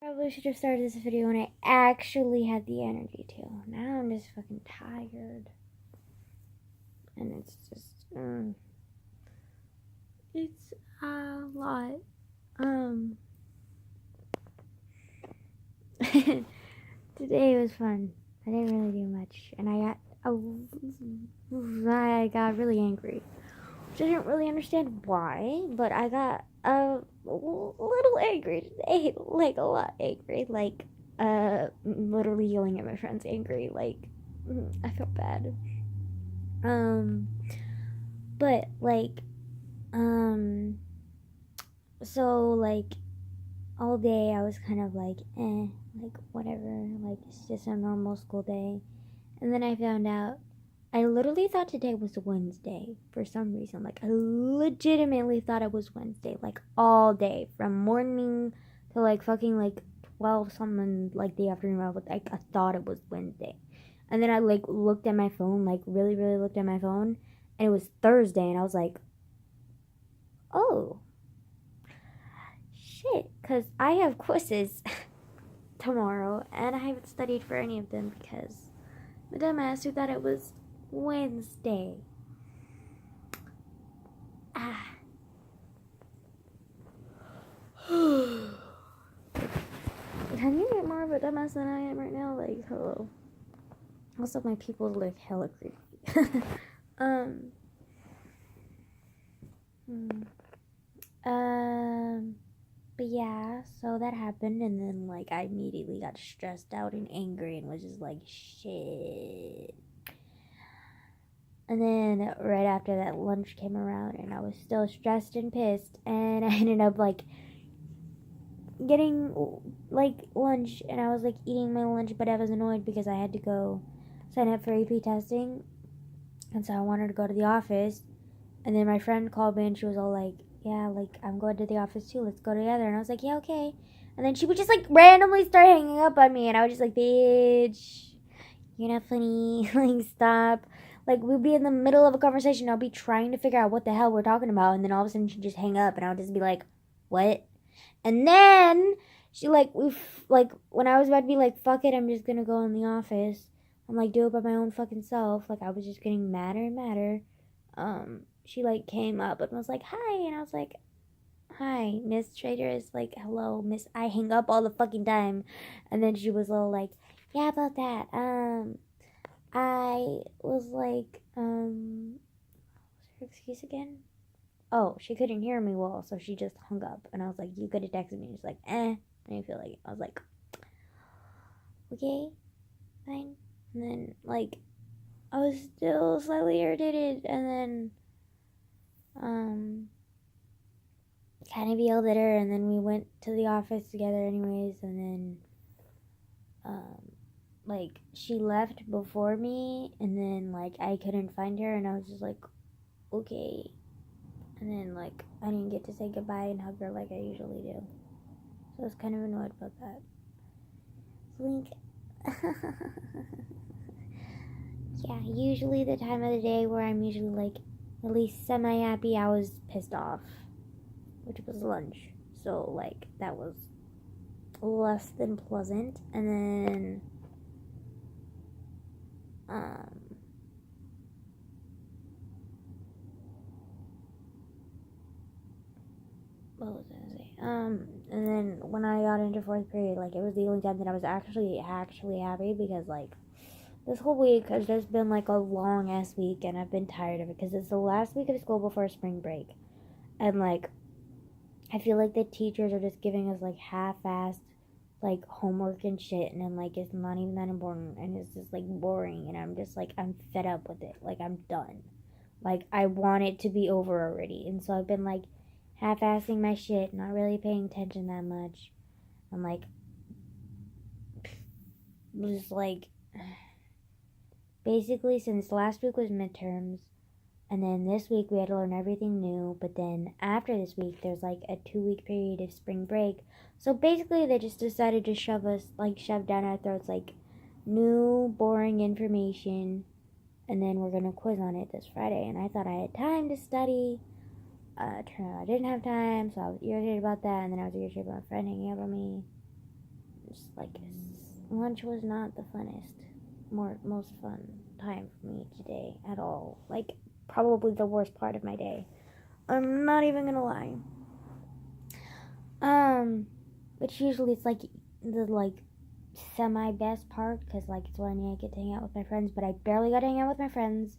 Probably should have started this video when I actually had the energy to. Now I'm just fucking tired. And it's just, it's a lot. Today was fun. I didn't really do much. And I got really angry. Which I didn't really understand why, but I got a little angry today. Like, a lot angry. Like, literally yelling at my friends angry. Like, I felt bad. But, like, so, like, all day I was kind of like, like, whatever. Like, it's just a normal school day. And then I found out I literally thought today was Wednesday for some reason. Like, I legitimately thought it was Wednesday. Like, all day. From morning to, like, fucking, like, 12 something, like, the afternoon. I thought it was Wednesday. And then I, like, looked at my phone. Like, really, really looked at my phone. And it was Thursday. And I was like, oh, shit. Because I have quizzes tomorrow. And I haven't studied for any of them because my dumbass who thought it was Wednesday. Can you get more of a dumbass than I am right now? Like, hello. Also, my people look hella creepy. But yeah, so that happened, and then, like, I immediately got stressed out and angry and was just like, shit. And then right after that, lunch came around, and I was still stressed and pissed, and I ended up, like, getting, like, lunch, and I was, like, eating my lunch, but I was annoyed because I had to go sign up for AP testing, and so I wanted to go to the office, and then my friend called me, and she was all like, yeah, like, I'm going to the office too, let's go together, and I was like, yeah, okay, and then she would just, like, randomly start hanging up on me, and I was just like, bitch, you're not funny, like, stop. Like, we'd be in the middle of a conversation, I'll be trying to figure out what the hell we're talking about, and then all of a sudden she'd just hang up, and I'll just be like, what? And then she, like, when I was about to be like, fuck it, I'm just gonna go in the office, I'm like, do it by my own fucking self, like, I was just getting madder and madder, she, like, came up and was like, hi, and I was like, hi, Miss Trader. Is like, hello, Miss, I hang up all the fucking time, and then she was all like, yeah, about that, I was like, what's her excuse again? Oh, she couldn't hear me well, so she just hung up. And I was like, you could have texted me. She's like, I didn't feel like it. I was like, okay, fine. And then, like, I was still slightly irritated. And then, kind of yelled at her. And then we went to the office together anyways. And then, like, she left before me. And then, like, I couldn't find her. And I was just like, okay. And then, like, I didn't get to say goodbye and hug her like I usually do. So I was kind of annoyed about that. Link. Yeah, usually the time of the day where I'm usually, like, at least semi-happy, I was pissed off. Which was lunch. So, like, that was less than pleasant. And then, what was I gonna say? And then when I got into fourth period, like, it was the only time that I was actually happy because, like, this whole week has just been, like, a long-ass week, and I've been tired of it because it's the last week of school before spring break. And, like, I feel like the teachers are just giving us, like, half-assed, like, homework and shit, and then, like, it's not even that important, and it's just, like, boring, and I'm just, like, I'm fed up with it. Like, I'm done. Like, I want it to be over already. And so I've been, like, half-assing my shit, not really paying attention that much. I'm, like, just, like, basically, since last week was midterms, and then this week we had to learn everything new, but then after this week, there's, like, a 2-week period of spring break. So basically, they just decided to shove down our throats, like, new, boring information, and then we're gonna quiz on it this Friday. And I thought I had time to study. Turned out I didn't have time, so I was irritated about that, and then I was irritated about my friend hanging up on me. just like lunch was not the most fun time for me today at all. Like probably the worst part of my day. I'm not even gonna lie. Which usually it's like the like semi best part because like it's when I get to hang out with my friends, but I barely got to hang out with my friends.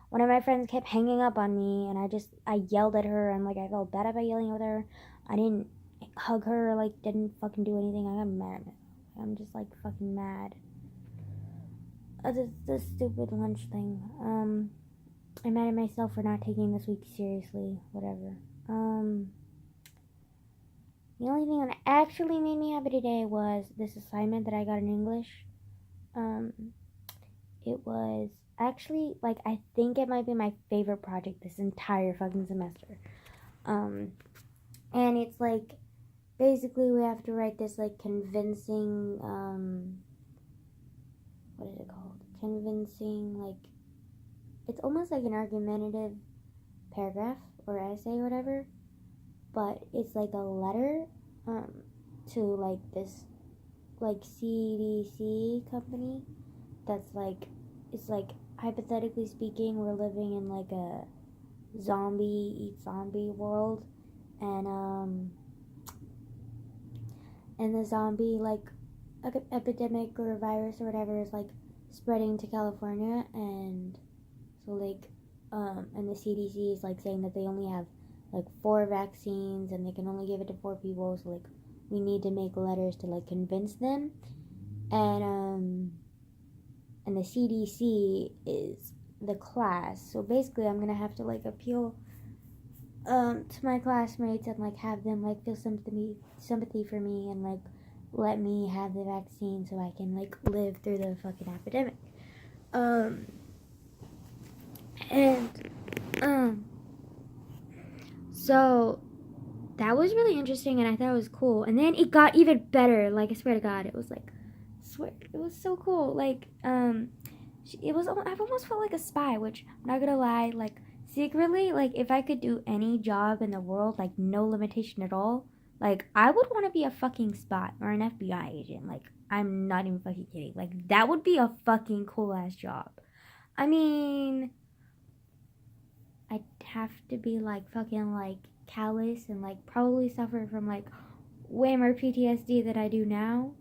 One of my friends kept hanging up on me, and I yelled at her, and like I felt bad about yelling at her. I didn't hug her, or, like didn't fucking do anything. I got mad. I'm just like fucking mad. This stupid lunch thing. I'm mad at myself for not taking this week seriously. Whatever. The only thing that actually made me happy today was this assignment that I got in English. It was actually, like, I think it might be my favorite project this entire fucking semester. And it's, like, basically we have to write this, like, convincing, what is it called? Convincing, like, it's almost like an argumentative paragraph or essay or whatever. But it's like a letter to like this like CDC company that's like, it's like hypothetically speaking we're living in like a zombie world, and the zombie like epidemic or virus or whatever is like spreading to California, and so like and the CDC is like saying that they only have like 4 vaccines and they can only give it to 4 people, so like we need to make letters to like convince them, and the CDC is the class, so basically I'm gonna have to like appeal to my classmates and like have them like feel sympathy for me and like let me have the vaccine so I can like live through the fucking epidemic. So that was really interesting and I thought it was cool. And then it got even better. Like I swear to God, it was like, it was so cool. Like it was. I've almost felt like a spy. Which I'm not gonna lie. Like secretly, like if I could do any job in the world, like no limitation at all, like I would want to be a fucking spy or an FBI agent. Like I'm not even fucking kidding. Like that would be a fucking cool ass job. I mean, I'd have to be like fucking like callous and like probably suffer from like way more PTSD than I do now.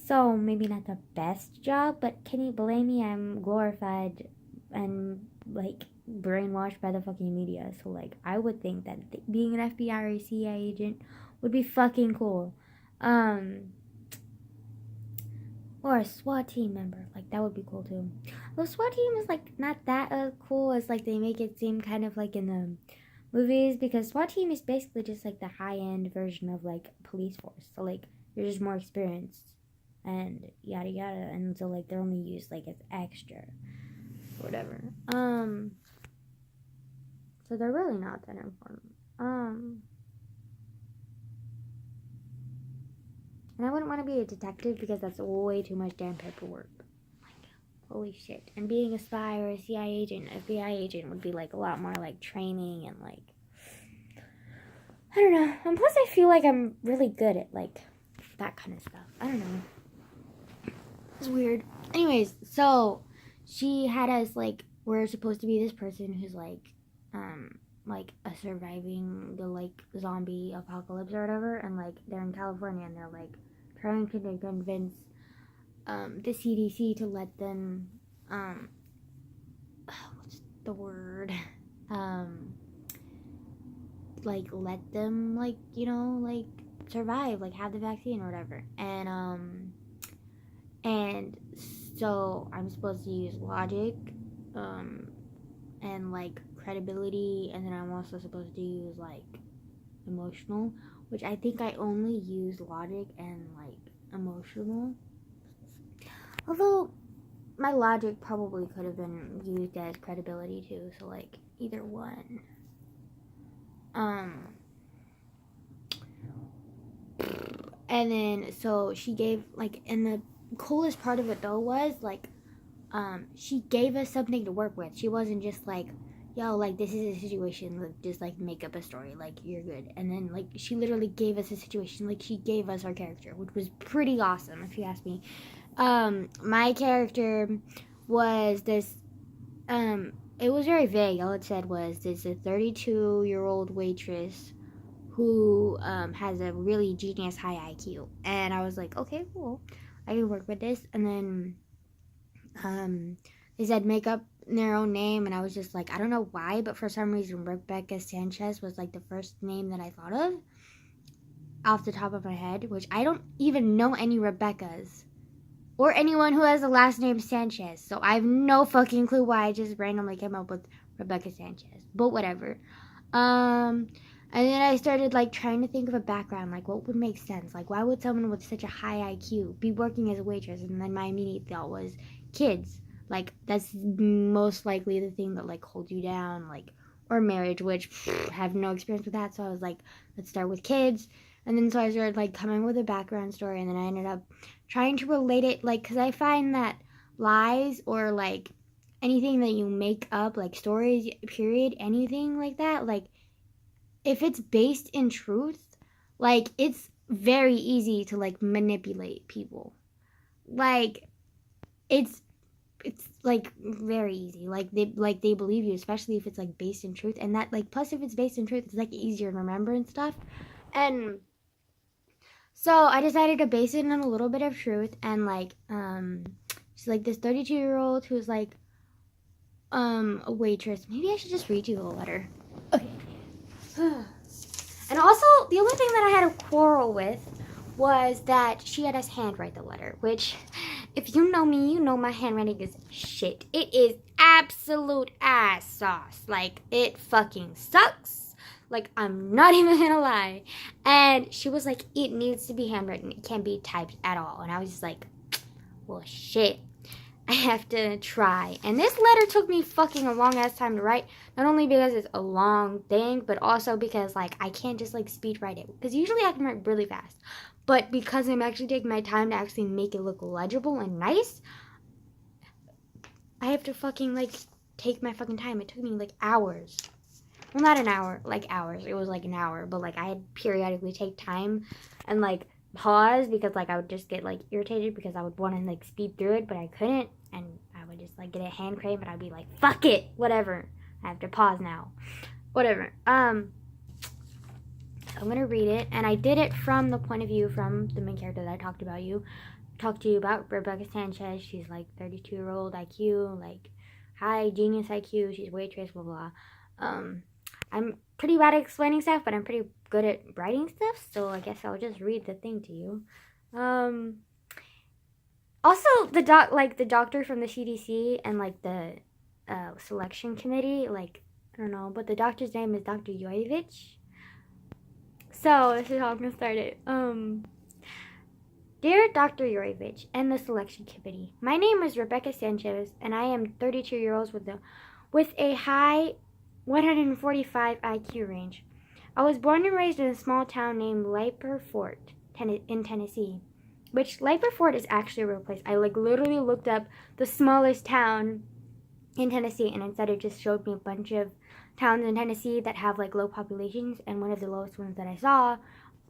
So maybe not the best job, but can you blame me? I'm glorified and like brainwashed by the fucking media. So like I would think that being an FBI or a CIA agent would be fucking cool. Or a SWAT team member, like that would be cool too. The SWAT team is like not that cool as like they make it seem kind of like in the movies, because SWAT team is basically just like the high end version of like police force. So like you're just more experienced and yada yada, and so like they're only used like as extra or whatever. So they're really not that important. And I wouldn't want to be a detective because that's way too much damn paperwork. Like, holy shit. And being a spy or a CIA agent, FBI agent would be like a lot more like training and like, I don't know. And plus I feel like I'm really good at like that kind of stuff. I don't know. It's weird. Anyways, so she had us like, we're supposed to be this person who's like surviving the like zombie apocalypse or whatever, and like they're in California and they're like trying to convince the CDC to let them what's the word, like let them like, you know, like survive, like have the vaccine or whatever, and so I'm supposed to use logic and like credibility, and then I'm also supposed to use like emotional, which I think I only use logic and like emotional, although my logic probably could have been used as credibility too, so like either one. And then so she gave like, and the coolest part of it though was like she gave us something to work with. She wasn't just like, yo, like, this is a situation, like, just, like, make up a story, like, you're good. And then, like, she literally gave us a situation, like, she gave us our character, which was pretty awesome, if you ask me. My character was this, it was very vague. All it said was, this a 32-year-old waitress who, has a really genius high IQ. And I was like, okay, cool, I can work with this. And then, they said make up their own name, and I was just like, I don't know why, but for some reason Rebecca Sanchez was like the first name that I thought of off the top of my head, which I don't even know any Rebeccas or anyone who has the last name Sanchez, so I have no fucking clue why I just randomly came up with Rebecca Sanchez, but whatever. And then I started like trying to think of a background, like what would make sense, like why would someone with such a high IQ be working as a waitress? And then my immediate thought was kids. Like, that's most likely the thing that, like, holds you down, like, or marriage, which I have no experience with that. So I was like, let's start with kids. And then so I started, like, coming with a background story. And then I ended up trying to relate it, like, because I find that lies or, like, anything that you make up, like, stories, period, anything like that, like, if it's based in truth, like, it's very easy to, like, manipulate people. Like, it's like very easy, like they believe you, especially if it's like based in truth. And that, like, plus if it's based in truth, it's like easier to remember and stuff. And so I decided to base it on a little bit of truth. And like she's like this 32-year-old who's like a waitress. Maybe I should just read you the letter. Okay. And also the only thing that I had a quarrel with was that she had us handwrite the letter, which, if you know me, you know my handwriting is shit. It is absolute ass sauce. Like, it fucking sucks. Like, I'm not even gonna lie. And she was like, it needs to be handwritten. It can't be typed at all. And I was just like, well, shit. I have to try. And this letter took me fucking a long ass time to write. Not only because it's a long thing, but also because, like, I can't just, like, speed write it. Because usually I can write really fast. But because I'm actually taking my time to actually make it look legible and nice, I have to fucking, like, take my fucking time. It took me, like, hours. Well, not an hour, like, hours. It was, like, an hour. But, like, I had periodically take time and, like, pause because, like, I would just get, like, irritated because I would want to, like, speed through it, but I couldn't. And I would just, like, get a hand cramp and I'd be like, fuck it, whatever. I have to pause now. Whatever. I'm gonna read it, and I did it from the point of view from the main character that I talked to you about, Rebecca Sanchez. She's like 32-year-old IQ, like high genius IQ. She's waitress, blah blah. I'm pretty bad at explaining stuff, but I'm pretty good at writing stuff. So I guess I'll just read the thing to you. Also, the doctor from the CDC and like the selection committee, like I don't know, but the doctor's name is Dr. Yoyevich. So, this is how I'm going to start it. Dear Dr. Yorovich and the selection committee, my name is Rebecca Sanchez, and I am 32 years old with a high 145 IQ range. I was born and raised in a small town named Leiper Fort in Tennessee, which Leiper Fort is actually a real place. I like literally looked up the smallest town in Tennessee, and instead it just showed me a bunch of towns in Tennessee that have like low populations, and one of the lowest ones that I saw,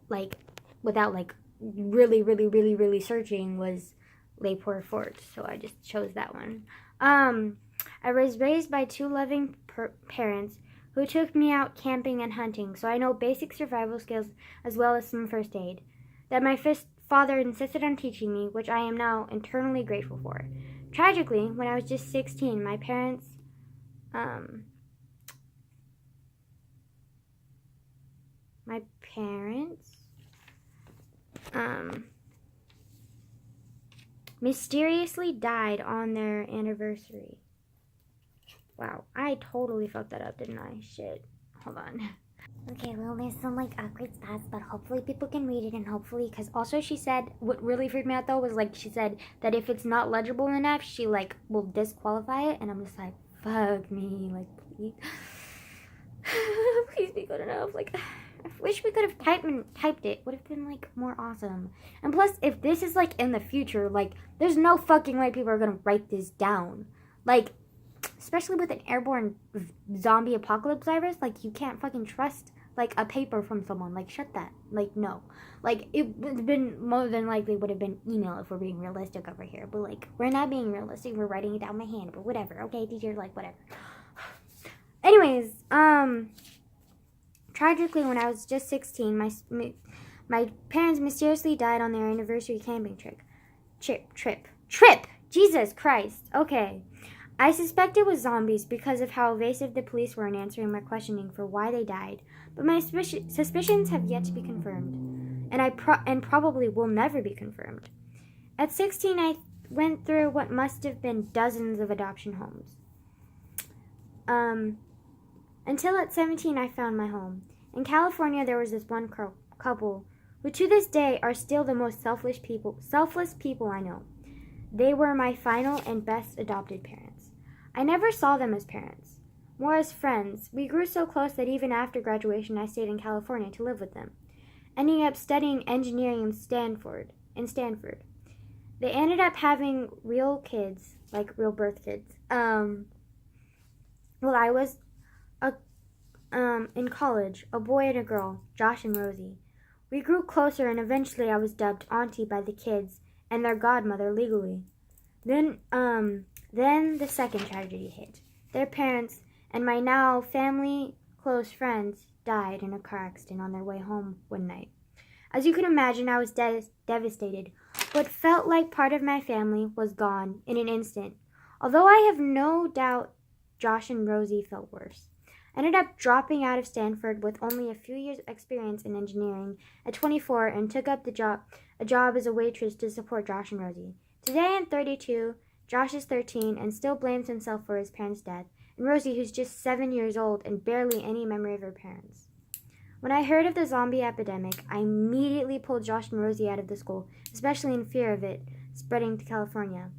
like without like really searching, was Layport Fort. So I just chose that one. I was raised by two loving parents who took me out camping and hunting, so I know basic survival skills as well as some first aid that my father insisted on teaching me, which I am now eternally grateful for. Tragically, when I was just 16, my parents mysteriously died on their anniversary. Wow, I totally fucked that up, didn't I? Shit. Hold on. Okay, well, there's some, like, awkward spots, but hopefully people can read it, and hopefully, because also she said, what really freaked me out, though, was, like, she said that if it's not legible enough, she, like, will disqualify it, and I'm just like, fuck me, like, please. Please be good enough, like, I wish we could have typed it. Would have been, like, more awesome. And plus, if this is, like, in the future, like, there's no fucking way people are gonna write this down. Like, especially with an airborne zombie apocalypse virus. Like, you can't fucking trust, like, a paper from someone. Like, shut that. Like, no. Like, it would have been, more than likely would have been email if we're being realistic over here. But, like, we're not being realistic. We're writing it down my hand. But whatever. Okay, teacher, like, whatever. Anyways, tragically, when I was just 16, my parents mysteriously died on their anniversary camping trip. Jesus Christ. Okay. I suspect it was zombies because of how evasive the police were in answering my questioning for why they died, but my suspicions have yet to be confirmed, and probably will never be confirmed. At 16, I went through what must have been dozens of adoption homes. Until at 17, I found my home. In California, there was this one couple who to this day are still the most selfless people I know. They were my final and best adopted parents. I never saw them as parents, more as friends. We grew so close that even after graduation, I stayed in California to live with them, ending up studying engineering in Stanford. They ended up having real kids, like real birth kids. Well, I was in college, a boy and a girl, Josh and Rosie. We grew closer, and eventually I was dubbed auntie by the kids and their godmother legally. Then the second tragedy hit. Their parents and my now family close friends died in a car accident on their way home one night. As you can imagine, I was devastated, but felt like part of my family was gone in an instant. Although I have no doubt Josh and Rosie felt worse. I ended up dropping out of Stanford with only a few years' experience in engineering at 24 and took up a job as a waitress to support Josh and Rosie. Today I'm 32, Josh is 13 and still blames himself for his parents' death, and Rosie, who's just 7 years old and barely any memory of her parents. When I heard of the zombie epidemic, I immediately pulled Josh and Rosie out of the school, especially in fear of it spreading to California.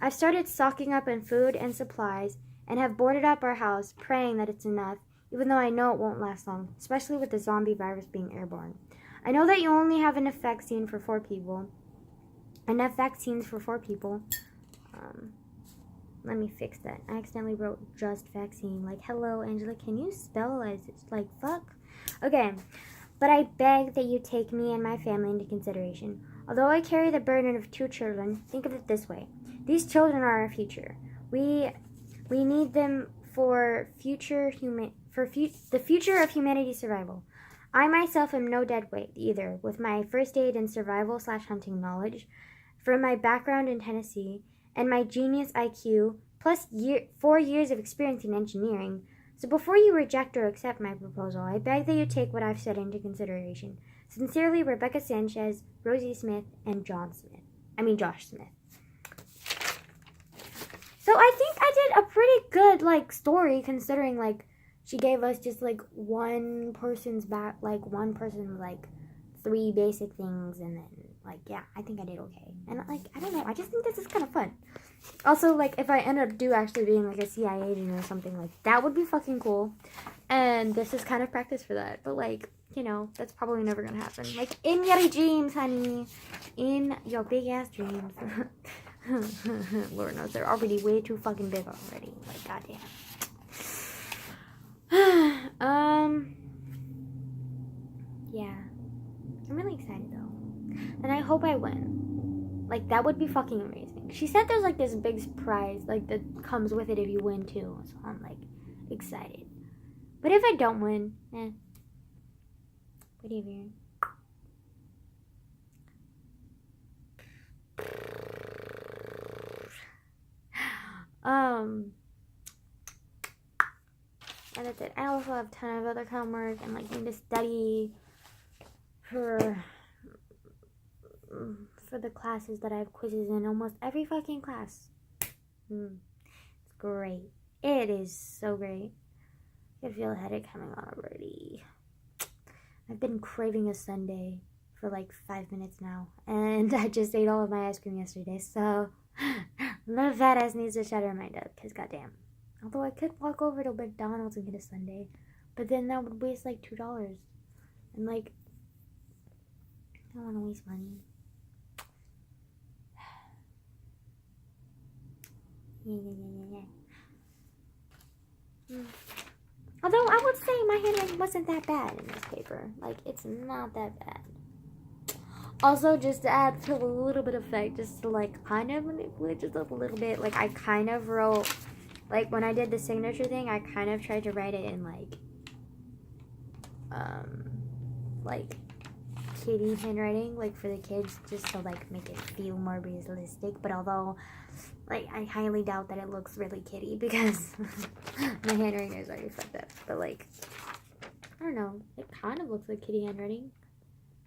I've started stocking up on food and supplies and have boarded up our house, praying that it's enough, even though I know it won't last long, especially with the zombie virus being airborne. I know that you only have enough vaccines for 4 people. Let me fix that. I accidentally wrote just vaccine. Like, hello, Angela, can you spell as it's like, fuck? Okay, but I beg that you take me and my family into consideration. Although I carry the burden of 2 children, think of it this way. These children are our future. We need them for the future of humanity's survival. I myself am no dead weight either, with my first aid and survival/hunting knowledge from my background in Tennessee and my genius IQ, plus 4 years of experience in engineering. So before you reject or accept my proposal, I beg that you take what I've said into consideration. Sincerely, Rebecca Sanchez, Rosie Smith, and Josh Smith. So I think I did a pretty good, like, story, considering, like, she gave us just, like, one person's 3 basic things, and then, like, yeah, I think I did okay. And, like, I don't know, I just think this is kind of fun. Also, like, if I end up actually being, like, a CIA agent or something, like, that would be fucking cool. And this is kind of practice for that. But, like, you know, that's probably never gonna happen. Like, in your dreams, honey. In your big-ass dreams. Lord knows, they're already way too fucking big already. Like, goddamn. Yeah. I'm really excited, though. And I hope I win. Like, that would be fucking amazing. She said there's, like, this big prize, like, that comes with it if you win, too. So I'm, like, excited. But if I don't win, whatever. And that's it. I also have a ton of other homework and, like, need to study for the classes that I have quizzes in almost every fucking class. It's great. It is so great. I can feel a headache coming on already. I've been craving a sundae for like 5 minutes now, and I just ate all of my ice cream yesterday, so the fat ass needs to shut her mind up, because goddamn. Although I could walk over to McDonald's and get a sundae, but then that would waste like $2, and like, I don't want to waste money. Yeah. wasn't that bad in this paper. Like, it's not that bad. Also, just to add to a little bit of effect, just to, like, kind of manipulate just a little bit, like, I kind of wrote, like, when I did the signature thing, I kind of tried to write it in, like, kitty handwriting, like, for the kids, just to, like, make it feel more realistic, but although, like, I highly doubt that it looks really kitty, because my handwriting is already fucked up, but, like, I don't know, it kind of looks like kitty handwriting.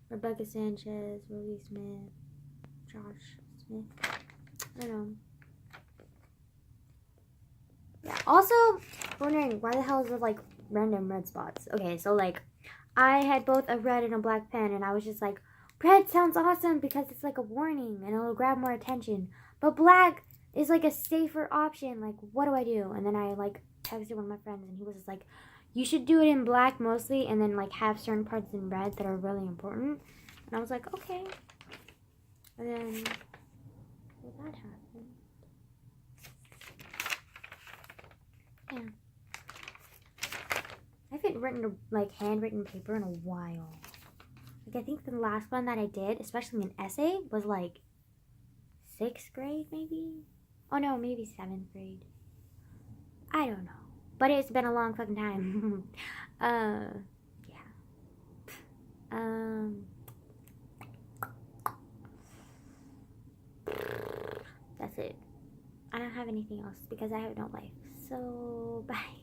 Rebecca Sanchez, Rosie Smith, Josh Smith. I don't know. Yeah. Also, wondering why the hell is there like random red spots? Okay, so like I had both a red and a black pen, and I was just like, red sounds awesome because it's like a warning and it'll grab more attention. But black is like a safer option. Like, what do I do? And then I like texted one of my friends, and he was just like, you should do it in black mostly, and then like have certain parts in red that are really important. And I was like, okay. And then well, that happened. Yeah. I haven't written like handwritten paper in a while. Like I think the last one that I did, especially an essay, was like 6th grade maybe. Oh no, maybe 7th grade. I don't know. But it's been a long fucking time. Yeah. That's it. I don't have anything else because I have no life. So, bye.